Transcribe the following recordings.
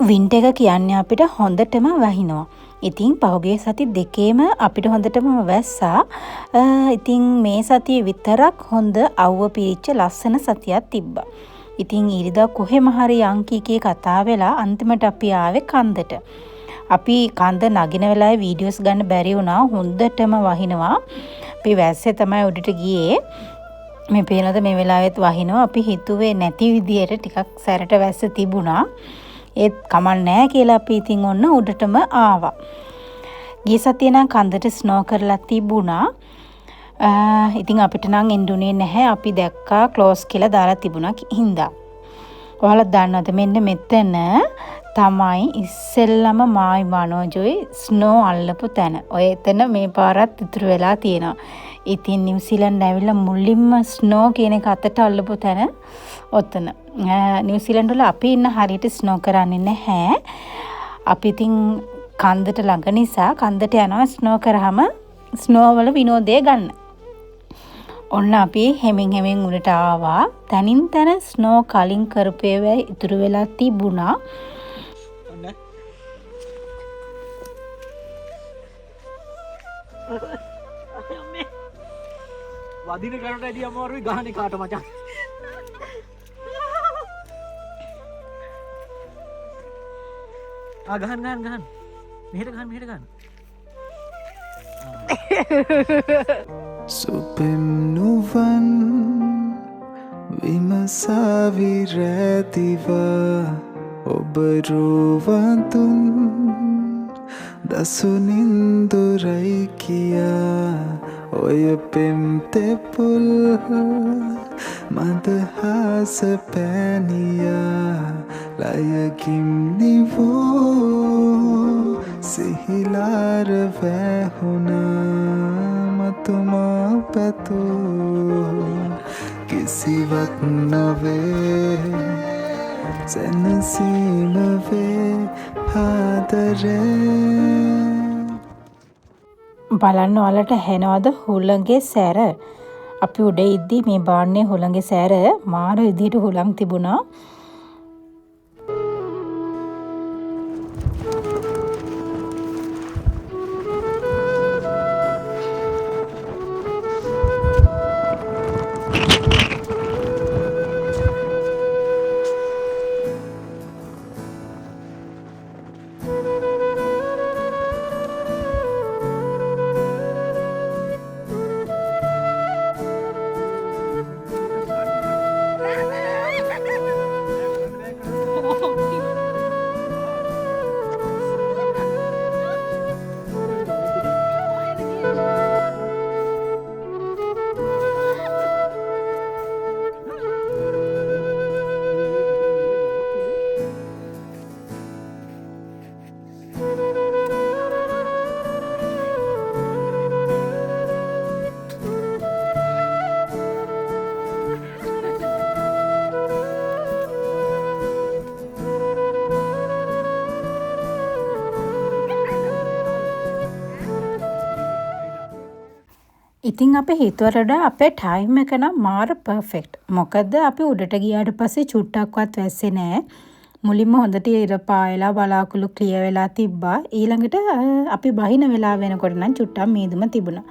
වින්ට් එක කියන්නේ අපිට හොඳටම වහිනවා. ඉතින් පහුගිය සති දෙකේම අපිට හොඳටම වැස්සා. ඉතින් මේ සතියේ විතරක් හොඳ අවුව පිරිච්ච ලස්සන සතියක් තිබ්බා. ඉතින් ඉරිදා කොහෙම හරි යන්කීකේ කතා වෙලා අන්තිමට අපි ආවේ කන්දට. අපි කන්ද නගින වෙලාවේ වීඩියෝස් ගන්න බැරි වුණා. හොඳටම වහිනවා. අපි වැස්සේ තමයි උඩට ගියේ. මේ පේනද මේ වෙලාවෙත් වහිනවා. අපි හිතුවේ නැති විදියට ටිකක් සැරට වැස්ස තිබුණා. ඒත් කමක් නැහැ කියලා අපි ඉතින් ඔන්න උඩටම ආවා. ගිය සතියේ නම් කන්දට ස්නෝ කරලා තිබුණා. ඉතින් අපිට නම් එන්නුනේ නැහැ. අපි දැක්කා ක්ලෝස් කියලා දාලා තිබුණා හින්දා. ඔයාලා දන්නවද මෙන්න මෙතන තමයි ඉස්සෙල්ලම මායි මනෝජොයි ස්නෝ අල්ලපු තැන. ඔය එතන මේ පාරත් ඉතුරු වෙලා තියෙනවා. ඉතින් නිව්සීලන්ත ඇවිල්ලා මුලින්ම ස්නෝ කියන එක අතට අල්ලපු තැන ඔතන. නිව්සීලන්ත වල අපි ඉන්න හරියට ස්නෝ කරන්නේ නැහැ. අපි ඉතින් කන්දට ළඟ නිසා කන්දට යනවා ස්නෝ කරාම ස්නෝ වල විනෝදය ගන්න. ඔන්න අපි හැමින් උඩට ආවා. තනින් තන ස්නෝ කලින් කරපේව ඉතුරු වෙලා තිබුණා. වදින කරට ඇඩිය අමාරුයි ගහනේ කාට මචං. ගහන්න. මෙහෙට ගහන්න. සුපෙම් නුවන් විමසාවිරැතිව ඔබ රුවන්තුන් දසුනින්දුරයි කියා ඔය පෙම් තෙපුල් මදහස පැනියා ලයකින් නිවූ සිහිලාර වැහුණා මතුමා පැතු කිසිවක් නොවේ සැනසීම වේ ආදරේ. බලන්න ඔයාලට ඇහෙනවද හුළඟේ සැර? අපි උඩ ඉද්දි මේ බාන්නේ හුළඟේ සැර මාර විදියට හුළං තිබුණා. ඉතින් අපේ හිතුවට වඩා අපේ ටයිම් එක නම් මාර පර්ෆෙක්ට්. මොකද අපි උඩට ගියාට පස්සේ චුට්ටක්වත් වැස්සේ නැහැ. මුලින්ම හොඳට ඉර පායලා බලාකුළු ක්ලියර් වෙලා තිබ්බා. ඊළඟට අපි බහින වෙලාව වෙනකොට නම් චුට්ටක් මීදුම තිබුණා.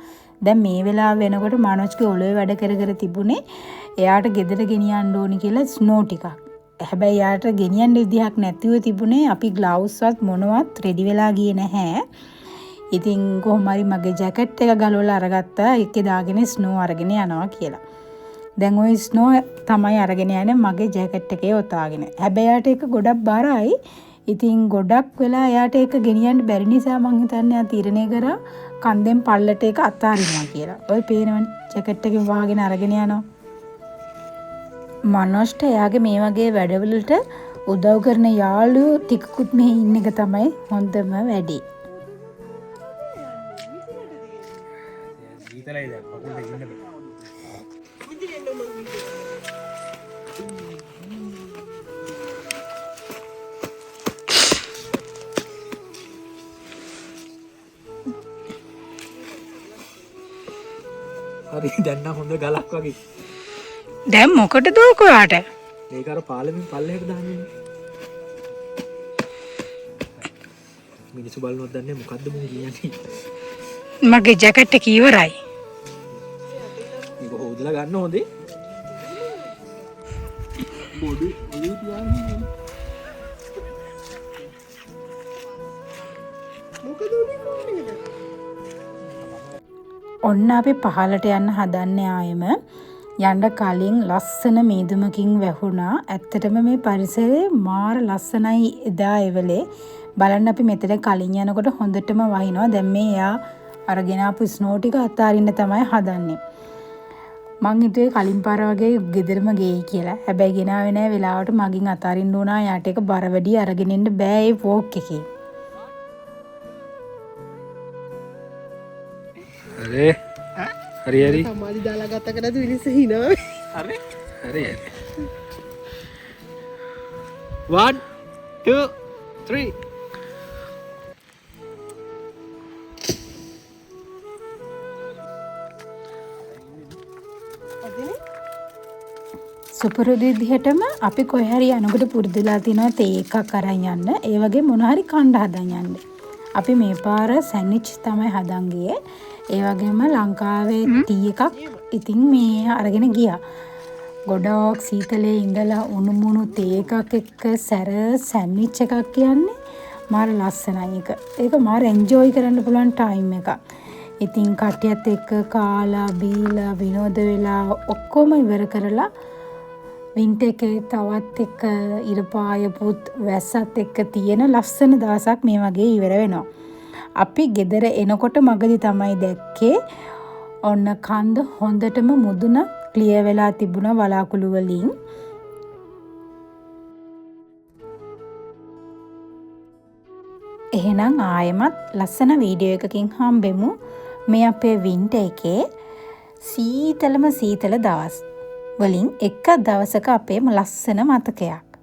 දැන් මේ වෙලාව වෙනකොට මනෝජ්ගේ ඔළුවේ වැඩ කර තිබුණේ එයාට ගෙදර ගෙනියන්න ඕනි කියලා ස්නෝ ටිකක්. හැබැයි එයාට ගෙනියන්න විදිහක් නැතිව තිබුණේ. අපි ග්ලව්ස්වත් මොනවත් රෙඩි වෙලා ගියේ නැහැ. ඉතින් කොහොම හරි මගේ ජැකට් එක ගලවලා අරගත්තා. ඒකේ දාගෙන ස්නෝ අරගෙන යනවා කියලා. දැන් ওই ස්නෝ තමයි අරගෙන යන්නේ මගේ ජැකට් එකේ ඔතාගෙන. හැබැයි යාට ඒක ගොඩක් බරයි. ඉතින් ගොඩක් වෙලා යාට ඒක ගෙනියන්න බැරි නිසා මං හිතන්නේ ආ තීරණය කරා කන්දෙන් පල්ලට ඒක අතාරිනවා කියලා. ඔය පේනවනේ ජැකට් එකෙන් වහගෙන අරගෙන යනවා. මනෝෂ්ට එයාගේ මේ වගේ වැඩවලට උදව් කරන යාළුවෝ ටිකකුත් මෙහි ඉන්න එක තමයි හොඳම වැඩේ. ඊතලයි දැන් කකුල් දෙක ඉන්න බෑ. හරි දැන් නම් හොඳ ගලක් වගේ. දැන් මොකටද ඔයාට? මේක අර පාලමින් පල්ලෙහෙට දාන්නේ. මිනිස්සු බලනවත් දන්නේ මොකද්ද මුන් කියන්නේ. මගේ ජැකට් එක ඉවරයි. මේක හොදලා ගන්න හොඳේ. බොඩි ඔය තියන්නේ. මොකද උනේ කොන්නේ? ඔන්න අපි පහලට යන්න හදන්නේ ආයෙම. යන්න කලින් ලස්සන මීදුමකින් වැහුණා. ඇත්තටම මේ පරිසරේ මාර ලස්සනයි එදා එවලේ. බලන්න අපි මෙතන කලින් යනකොට හොඳටම වහිනවා. දැන් මේ යා අරගෙන ආපු ස්නෝ ටික අතාරින්න තමයි හදන්නේ. මං හිතුවේ කලින් පාර වගේ ගෙදරම ගෙයි කියලා. හැබැයි ගෙනාවේ නැහැ වෙලාවට මගින් අතාරින්න උනා. යාට ඒක බර වැඩි අරගෙන ඉන්න බෑ ඒ වෝක් එකේ. අරේ හරි හරි සමාධි දාලා ගත්තකටද මිනිස්සු හිනවා. හරි හරි 1 2 3 සුපුරුදු විදිහටම අපි කොහේ හරි යනකොට පුරුදුලා තිනවා තේ එකක් අරන් යන්න. ඒ වගේ මොන හරි කණ්ඩ හදන් යන්න. අපි මේ පාර සෑන්ඩ්විච් තමයි හදන් ගියේ. ඒ වගේම ලංකාවේ ටී එකක් ඉතින් මේ අරගෙන ගියා. ගොඩක් සීතලේ ඉඳලා උණුමුණු තේ එකක් එක්ක සැර සෑන්ඩ්විච් එකක් කියන්නේ මාර ලස්සනයි එක. ඒක මාර එන්ජොයි කරන්න පුළුවන් ටයිම් එකක්. ඉතින් කට්ටියත් එක්ක කාලා බීලා විනෝද වෙලා ඔක්කොම ඉවර කරලා වින්ටර් එකේ තවත් එක ඉරපායපුත් වැස්සත් එක්ක තියෙන ලස්සන දවසක් මේ වගේ ඉවර වෙනවා. අපි ගෙදර එනකොට මගදී තමයි දැක්කේ ඔන්න කන්ද හොඳටම මුදුන ක්ලියර් වෙලා තිබුණා වලාකුළු වලින්. එහෙනම් ආයෙමත් ලස්සන වීඩියෝ එකකින් හම්බෙමු. මේ අපේ වින්ටර් එකේ සීතල දවස් වලින් එක දවසක අපේම ලස්සන මතකයක්.